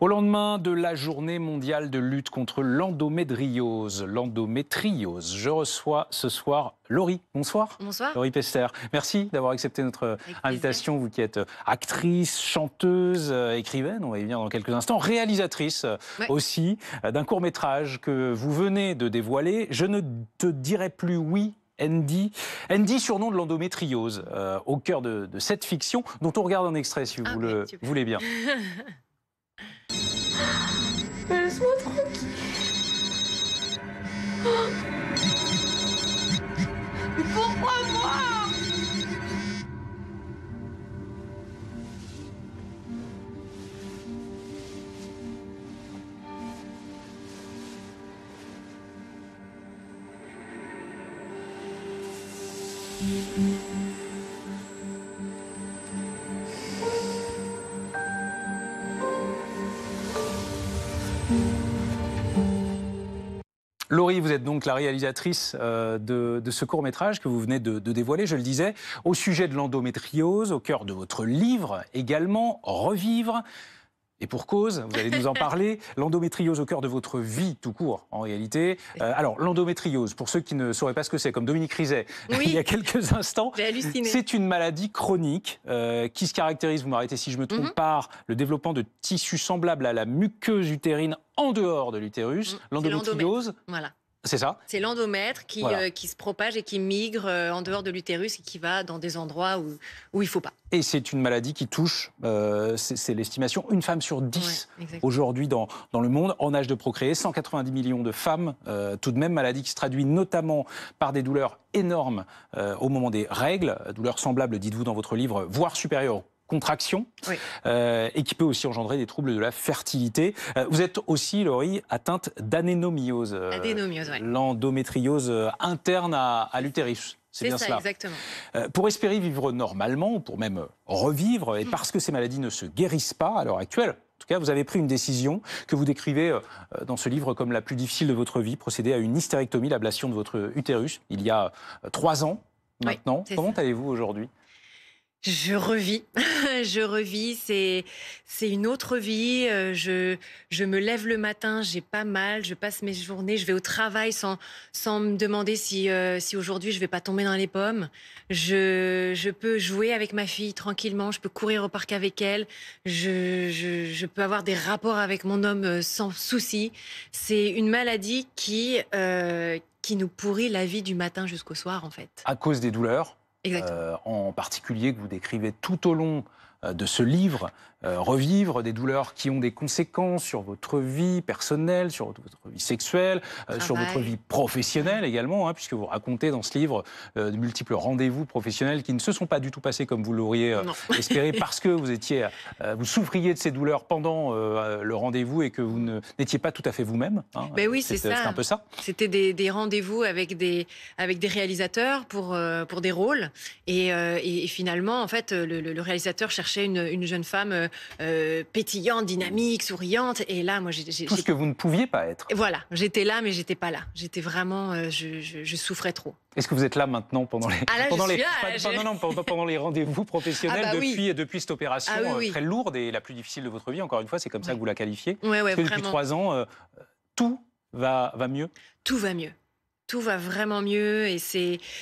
Au lendemain de la journée mondiale de lutte contre l'endométriose, je reçois ce soir Laurie. Bonsoir. Bonsoir. Laurie Pester. Merci d'avoir accepté notre Avec plaisir. invitation. Vous qui êtes actrice, chanteuse, écrivaine, on va y venir dans quelques instants, réalisatrice Ouais. aussi d'un court-métrage que vous venez de dévoiler. Je ne te dirai plus oui. Andy, surnom de l'endométriose, au cœur de cette fiction, dont on regarde un extrait si vous le Super. voulez bien. Laisse-moi tranquille. Mais pourquoi moi? Laurie, vous êtes donc la réalisatrice de ce court-métrage que vous venez de dévoiler, je le disais, au sujet de l'endométriose, au cœur de votre livre également, Revivre. Et pour cause, vous allez nous en parler, l'endométriose au cœur de votre vie tout court, en réalité. Alors, l'endométriose, pour ceux qui ne sauraient pas ce que c'est, comme Dominique Rizet, Oui. il y a quelques instants, J'ai halluciné. c'est une maladie chronique qui se caractérise, vous m'arrêtez si je me trompe, par le développement de tissus semblables à la muqueuse utérine en dehors de l'utérus. C'est L'endométriose, Voilà. c'est ça? C'est l'endomètre qui, Voilà. qui se propage et qui migre en dehors de l'utérus et qui va dans des endroits où il ne faut pas. Et c'est une maladie qui touche, c'est l'estimation, une femme sur 10 Ouais, exactement. aujourd'hui dans le monde, en âge de procréer. 190 millions de femmes, tout de même, maladie qui se traduit notamment par des douleurs énormes au moment des règles, douleurs semblables, dites-vous dans votre livre, voire supérieures aux contractions, Oui. et qui peut aussi engendrer des troubles de la fertilité. Vous êtes aussi, Laurie, atteinte d'adénomiose, Adénomiose, ouais. l'endométriose interne à l'utérus. C'est bien ça, cela. exactement. Pour espérer vivre normalement, ou pour même revivre, et parce que ces maladies ne se guérissent pas à l'heure actuelle, en tout cas, vous avez pris une décision que vous décrivez dans ce livre comme la plus difficile de votre vie, procéder à une hystérectomie, l'ablation de votre utérus, il y a 3 ans maintenant. Oui, c'est Comment ça. allez-vous aujourd'hui? Je revis, je revis, c'est une autre vie. Je me lève le matin, j'ai pas mal, je passe mes journées, je vais au travail sans me demander si aujourd'hui je vais pas tomber dans les pommes. Je peux jouer avec ma fille tranquillement, je peux courir au parc avec elle, je peux avoir des rapports avec mon homme sans souci. C'est une maladie qui nous pourrit la vie du matin jusqu'au soir en fait. À cause des douleurs, Exactement. en particulier que vous décrivez tout au long de ce livre, Revivre, des douleurs qui ont des conséquences sur votre vie personnelle, sur votre vie sexuelle, sur votre vie professionnelle également, hein, puisque vous racontez dans ce livre de multiples rendez-vous professionnels qui ne se sont pas du tout passés comme vous l'auriez Non. espéré, parce que vous souffriez de ces douleurs pendant le rendez-vous et que vous n'étiez pas tout à fait vous-même. Hein. Ben oui, c'est ça. C'est un peu ça. C'était des rendez-vous avec des réalisateurs pour des rôles. Et finalement, en fait, le réalisateur cherchait une jeune femme pétillante, dynamique, souriante. Et là, moi, Tout ce que vous ne pouviez pas être. voilà, j'étais là, mais j'étais pas là. J'étais vraiment, je souffrais trop. Est-ce que vous êtes là maintenant pendant les, Ah là, pendant je les, suis là, pas- non, non, pendant les rendez-vous professionnels Ah bah oui. depuis cette opération Ah oui, oui. très lourde et la plus difficile de votre vie, encore une fois, c'est comme ça que vous la qualifiez. Ouais, Parce que depuis vraiment. 3 ans, tout va mieux. Tout va mieux. Tout va vraiment mieux et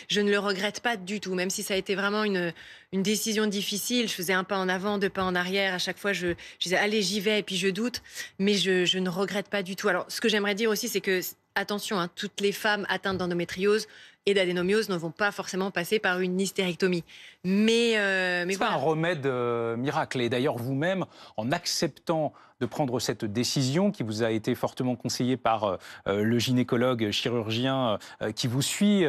je ne le regrette pas du tout, même si ça a été vraiment une décision difficile. Je faisais un pas en avant, 2 pas en arrière. À chaque fois, je disais allez, j'y vais et puis je doute, mais je ne regrette pas du tout. Alors, ce que j'aimerais dire aussi, c'est que attention, hein, toutes les femmes atteintes d'endométriose et d'adénomiose ne vont pas forcément passer par une hystérectomie. Mais C'est pas voilà. un remède miracle. Et d'ailleurs, vous-même, en acceptant de prendre cette décision qui vous a été fortement conseillée par le gynécologue chirurgien qui vous suit,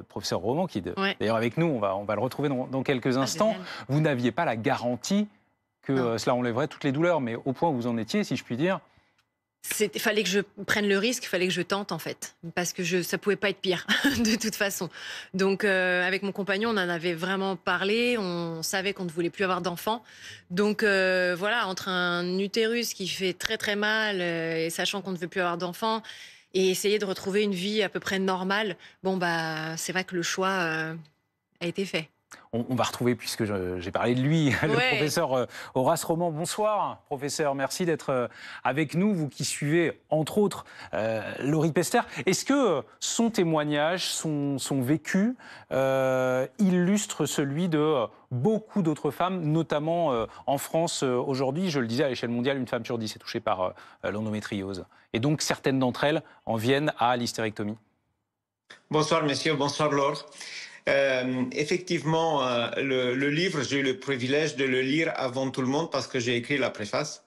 professeur Roman, qui est d'ailleurs avec nous, on va le retrouver dans quelques instants, génial. vous n'aviez pas la garantie que cela enlèverait toutes les douleurs, mais au point où vous en étiez, si je puis dire. Il fallait que je prenne le risque, il fallait que je tente en fait, parce que ça pouvait pas être pire de toute façon. Donc avec mon compagnon, on en avait vraiment parlé, on savait qu'on ne voulait plus avoir d'enfants. Donc voilà, entre un utérus qui fait très très mal et sachant qu'on ne veut plus avoir d'enfants et essayer de retrouver une vie à peu près normale, bon bah c'est vrai que le choix a été fait. On va retrouver, puisque j'ai parlé de lui, le professeur Horace Roman. Bonsoir, professeur. Merci d'être avec nous, vous qui suivez, entre autres, Laurie Pester. Est-ce que son témoignage, son vécu, illustre celui de beaucoup d'autres femmes, notamment en France aujourd'hui? Je le disais, à l'échelle mondiale, une femme sur 10 est touchée par l'endométriose. Et donc, certaines d'entre elles en viennent à l'hystérectomie. Bonsoir, messieurs. Bonsoir, Laure. Effectivement, le livre, j'ai eu le privilège de le lire avant tout le monde parce que j'ai écrit la préface.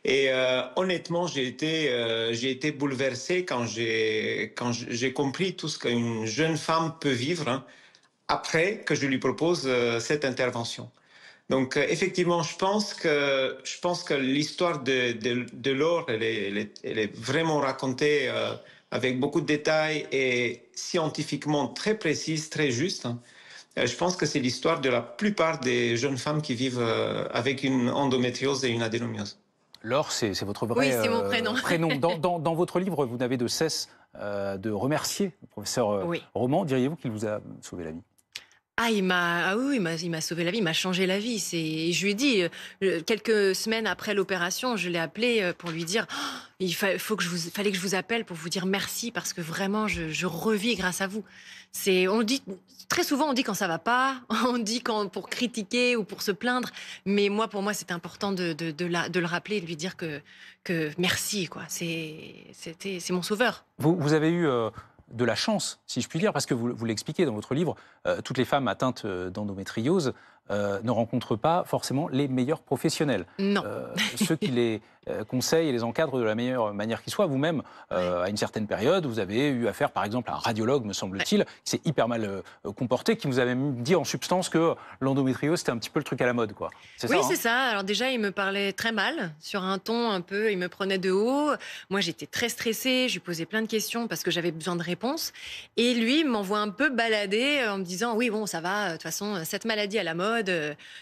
Et honnêtement, j'ai été bouleversé quand j'ai compris tout ce qu'une jeune femme peut vivre, hein, après que je lui propose cette intervention. Donc effectivement, je pense que l'histoire de Laure, elle est vraiment racontée avec beaucoup de détails et scientifiquement très précise, très juste. Je pense que c'est l'histoire de la plupart des jeunes femmes qui vivent avec une endométriose et une adénomiose. Laure, c'est votre vrai c'est mon prénom. Dans votre livre, vous n'avez de cesse de remercier le professeur Roman. Diriez-vous qu'il vous a sauvé la vie? Il m'a sauvé la vie, il m'a changé la vie. Je lui ai dit, quelques semaines après l'opération, je l'ai appelé pour lui dire fallait que je vous appelle pour vous dire merci parce que vraiment, je revis grâce à vous. Très souvent, on dit quand ça va pas, on dit pour critiquer ou pour se plaindre. Mais pour moi, c'est important de le rappeler et de lui dire que merci, quoi. C'est mon sauveur. Vous avez eu de la chance, si je puis dire, parce que vous l'expliquez dans votre livre, toutes les femmes atteintes d'endométriose ne rencontrent pas forcément les meilleurs professionnels. Non. Ceux qui les conseillent et les encadrent de la meilleure manière qui soit. Vous-même, à une certaine période, vous avez eu affaire, par exemple, à un radiologue, me semble-t-il, qui s'est hyper mal comporté, qui vous avait même dit en substance que l'endométriose, c'était un petit peu le truc à la mode, quoi. C'est ça. Alors déjà, il me parlait très mal, sur un ton un peu, il me prenait de haut. Moi, j'étais très stressée, je lui posais plein de questions parce que j'avais besoin de réponses. Et lui, il m'envoie un peu balader en me disant, oui, bon, ça va, de toute façon, cette maladie à la mode,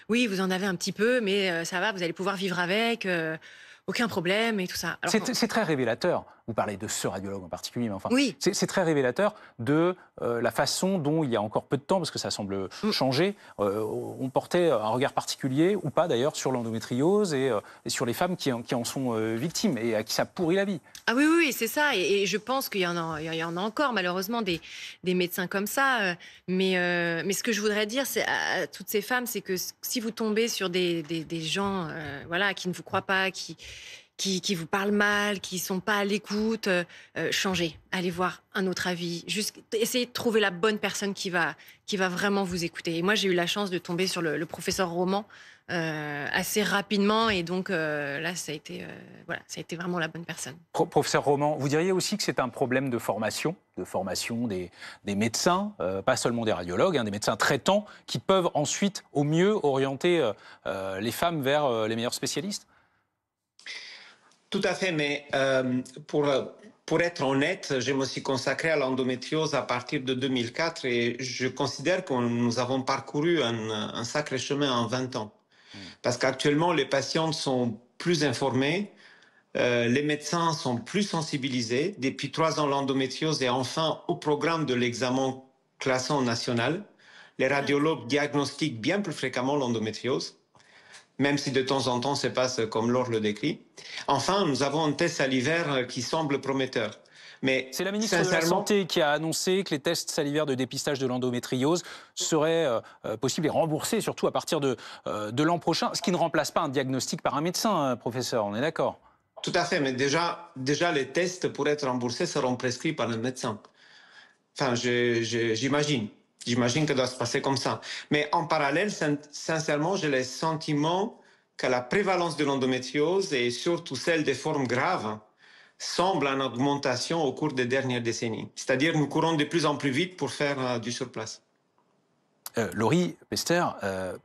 oui, vous en avez un petit peu, mais ça va, vous allez pouvoir vivre avec, aucun problème et tout ça. C'est très révélateur. Vous parlez de ce radiologue en particulier, mais enfin, oui. C'est très révélateur de la façon dont, il y a encore peu de temps, parce que ça semble changer, on portait un regard particulier, ou pas d'ailleurs, sur l'endométriose et sur les femmes qui en sont victimes et à qui ça pourrit la vie. Ah oui, c'est ça. Et je pense qu'il y en a encore, malheureusement, des médecins comme ça. Mais ce que je voudrais dire à toutes ces femmes, c'est que si vous tombez sur des gens qui ne vous croient pas, qui vous parlent mal, qui sont pas à l'écoute, changez, allez voir un autre avis, juste essayez de trouver la bonne personne qui va vraiment vous écouter. Et moi, j'ai eu la chance de tomber sur le professeur Roman assez rapidement, et donc là, ça a été vraiment la bonne personne. Professeur Roman, vous diriez aussi que c'est un problème de formation des médecins, pas seulement des radiologues, des médecins traitants, qui peuvent ensuite, au mieux, orienter les femmes vers les meilleurs spécialistes? Tout à fait, mais pour être honnête, je me suis consacré à l'endométriose à partir de 2004 et je considère que nous avons parcouru un sacré chemin en 20 ans. Parce qu'actuellement, les patientes sont plus informées, les médecins sont plus sensibilisés. Depuis 3 ans, l'endométriose est enfin au programme de l'examen classant national. Les radiologues diagnostiquent bien plus fréquemment l'endométriose, même si de temps en temps, ça passe comme Laure le décrit. Enfin, nous avons un test salivaire qui semble prometteur. Mais c'est la ministre de la Santé qui a annoncé que les tests salivaires de dépistage de l'endométriose seraient possibles et remboursés, surtout à partir de l'an prochain, ce qui ne remplace pas un diagnostic par un médecin, professeur, on est d'accord? Tout à fait, mais déjà les tests, pour être remboursés, seront prescrits par un médecin. Enfin, j'imagine. J'imagine que ça doit se passer comme ça. Mais en parallèle, sincèrement, j'ai le sentiment que la prévalence de l'endométriose et surtout celle des formes graves semble en augmentation au cours des dernières décennies. C'est-à-dire nous courons de plus en plus vite pour faire du surplace. Laurie Pester,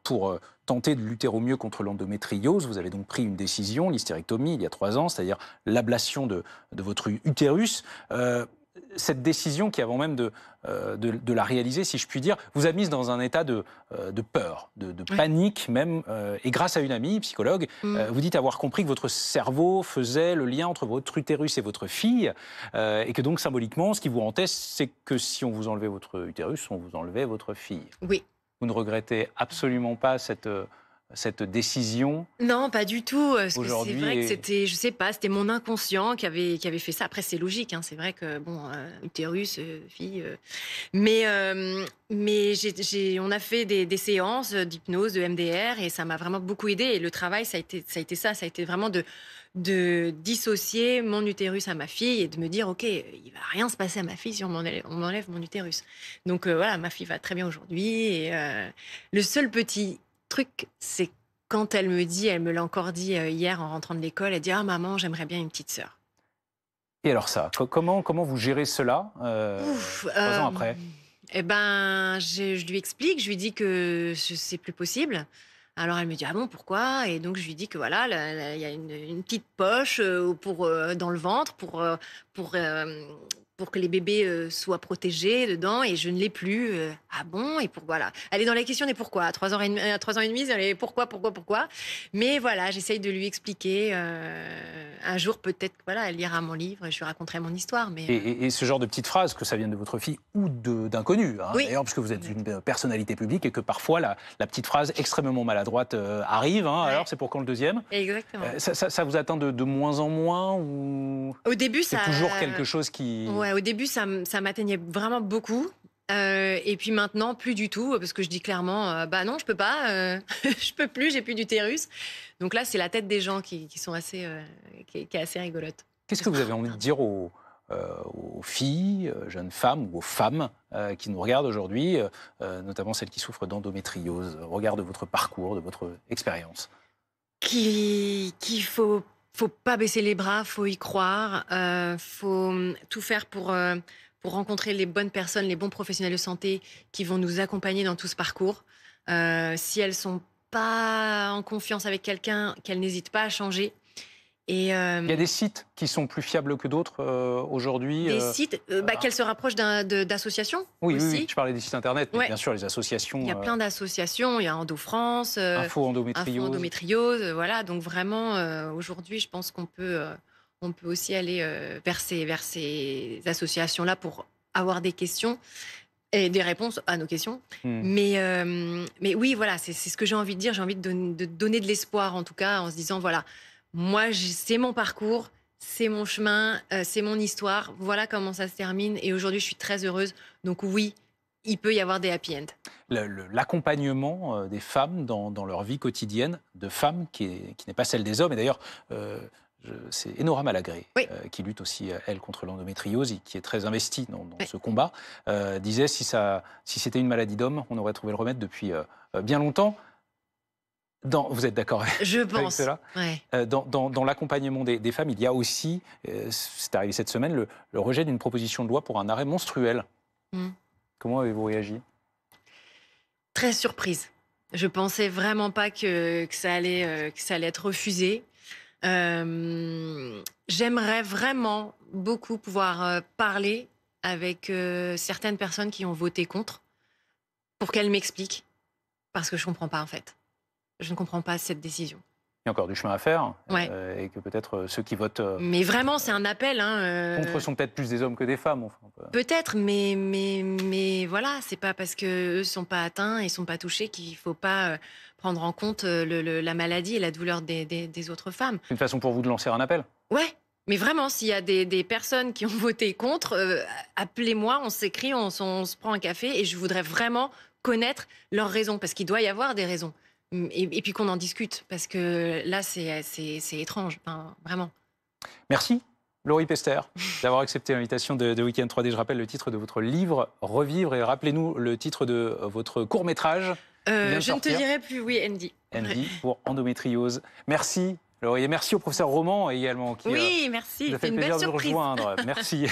pour tenter de lutter au mieux contre l'endométriose, vous avez donc pris une décision, l'hystérectomie, il y a 3 ans, c'est-à-dire l'ablation de votre utérus. Cette décision, qui avant même de la réaliser, si je puis dire, vous a mise dans un état de peur, de panique même, et grâce à une amie, psychologue, vous dites avoir compris que votre cerveau faisait le lien entre votre utérus et votre fille, et que donc symboliquement, ce qui vous hantait, c'est que si on vous enlevait votre utérus, on vous enlevait votre fille. Oui. Vous ne regrettez absolument pas cette décision? Non, pas du tout. Parce que c'est Aujourd'hui, vrai que et- c'était, je sais pas, c'était mon inconscient qui avait fait ça. Après, c'est logique, hein, c'est vrai que, bon, utérus, fille. Mais on a fait des séances d'hypnose, de MDR, et ça m'a vraiment beaucoup aidé. Et le travail, ça a été vraiment de dissocier mon utérus à ma fille et de me dire, OK, il va rien se passer à ma fille si on m'enlève mon utérus. Donc voilà, ma fille va très bien aujourd'hui. Et le seul petit truc, c'est quand elle me l'a encore dit hier en rentrant de l'école, elle dit, ah maman, j'aimerais bien une petite sœur. Et alors ça, comment vous gérez cela Ouf, 3 ans après? Eh ben, je lui explique, je lui dis que c'est plus possible. Alors elle me dit, ah bon, pourquoi? Et donc je lui dis que voilà, il y a une petite poche dans le ventre pour, euh, pour que les bébés soient protégés dedans, et je ne l'ai plus. Ah bon? Et voilà. Elle est dans la question des pourquoi. À 3 ans et demi, elle est pourquoi? Mais voilà, j'essaye de lui expliquer. Un jour, peut-être, voilà, elle lira mon livre et je lui raconterai mon histoire. Mais Et ce genre de petites phrases, que ça vienne de votre fille ou d'inconnus, hein, Oui. d'ailleurs, parce que vous êtes une personnalité publique et que parfois la petite phrase extrêmement maladroite arrive. Hein, Ouais. Alors, c'est pour quand le deuxième? Exactement. Ça vous atteint de moins en moins, ou Au début, c'est ça. toujours quelque chose qui... Ouais, au début, ça m'atteignait vraiment beaucoup. Et puis maintenant, plus du tout, parce que je dis clairement, bah non, je peux pas, je peux plus, j'ai plus d'utérus. Donc là, c'est la tête des gens qui sont assez, qui est assez rigolote. Qu'est-ce que vous avez envie de dire aux filles, jeunes femmes ou aux femmes qui nous regardent aujourd'hui, notamment celles qui souffrent d'endométriose, au regard de votre parcours, de votre expérience? Qu'il faut pas baisser les bras, faut y croire, faut tout faire pour rencontrer les bonnes personnes, les bons professionnels de santé qui vont nous accompagner dans tout ce parcours. Si elles sont pas en confiance avec quelqu'un, qu'elles n'hésitent pas à changer. Et Il y a des sites qui sont plus fiables que d'autres aujourd'hui. des sites, qu'elles se rapprochent d'associations Oui, aussi. oui, je parlais des sites internet, mais Ouais. bien sûr les associations. Il y a plein d'associations, il y a Endo France, Info Info endométriose. endométriose, voilà. Donc vraiment, aujourd'hui, je pense qu'on peut aussi aller vers ces associations-là pour avoir des questions et des réponses à nos questions. Mais oui, voilà, c'est ce que j'ai envie de dire. J'ai envie de donner de l'espoir, en tout cas, en se disant, voilà, moi, c'est mon parcours, c'est mon chemin, c'est mon histoire. Voilà comment ça se termine. Et aujourd'hui, je suis très heureuse. Donc oui, il peut y avoir des happy end. L'accompagnement des femmes dans leur vie quotidienne, de femmes qui n'est pas celle des hommes. Et d'ailleurs, c'est Enora Malagré, Oui. qui lutte aussi, elle, contre l'endométriose et qui est très investie dans Oui. ce combat, disait si c'était une maladie d'homme, on aurait trouvé le remède depuis bien longtemps. Vous êtes d'accord Je avec pense. cela? Ouais. Dans l'accompagnement des femmes, il y a aussi, c'est arrivé cette semaine, le rejet d'une proposition de loi pour un arrêt menstruel. Comment avez-vous réagi? Très surprise. Je pensais vraiment pas que ça allait être refusé. J'aimerais vraiment beaucoup pouvoir parler avec certaines personnes qui ont voté contre pour qu'elles m'expliquent, parce que je comprends pas en fait. Je ne comprends pas cette décision. Il y a encore du chemin à faire, Ouais. et que peut-être ceux qui votent Mais vraiment, c'est un appel. contre sont peut-être plus des hommes que des femmes. Enfin, Peut-être, mais voilà, c'est pas parce qu'eux sont pas atteints et sont pas touchés qu'il faut pas prendre en compte la maladie et la douleur des autres femmes. C'est une façon pour vous de lancer un appel? Ouais, mais vraiment, s'il y a des personnes qui ont voté contre, appelez-moi, on s'écrit, on se prend un café, et je voudrais vraiment connaître leurs raisons, parce qu'il doit y avoir des raisons. Et puis qu'on en discute, parce que là, c'est étrange, enfin, vraiment. Merci, Laurie Pester, d'avoir accepté l'invitation de Week-end 3D. Je rappelle le titre de votre livre, Revivre, et rappelez-nous le titre de votre court-métrage. Je ne te dirai plus, oui, Andy. Andy, pour endométriose. Merci, Laurie, et merci au professeur Roman également, qui Oui, merci, nous a fait c'est le une plaisir belle de nous surprise. rejoindre. Merci.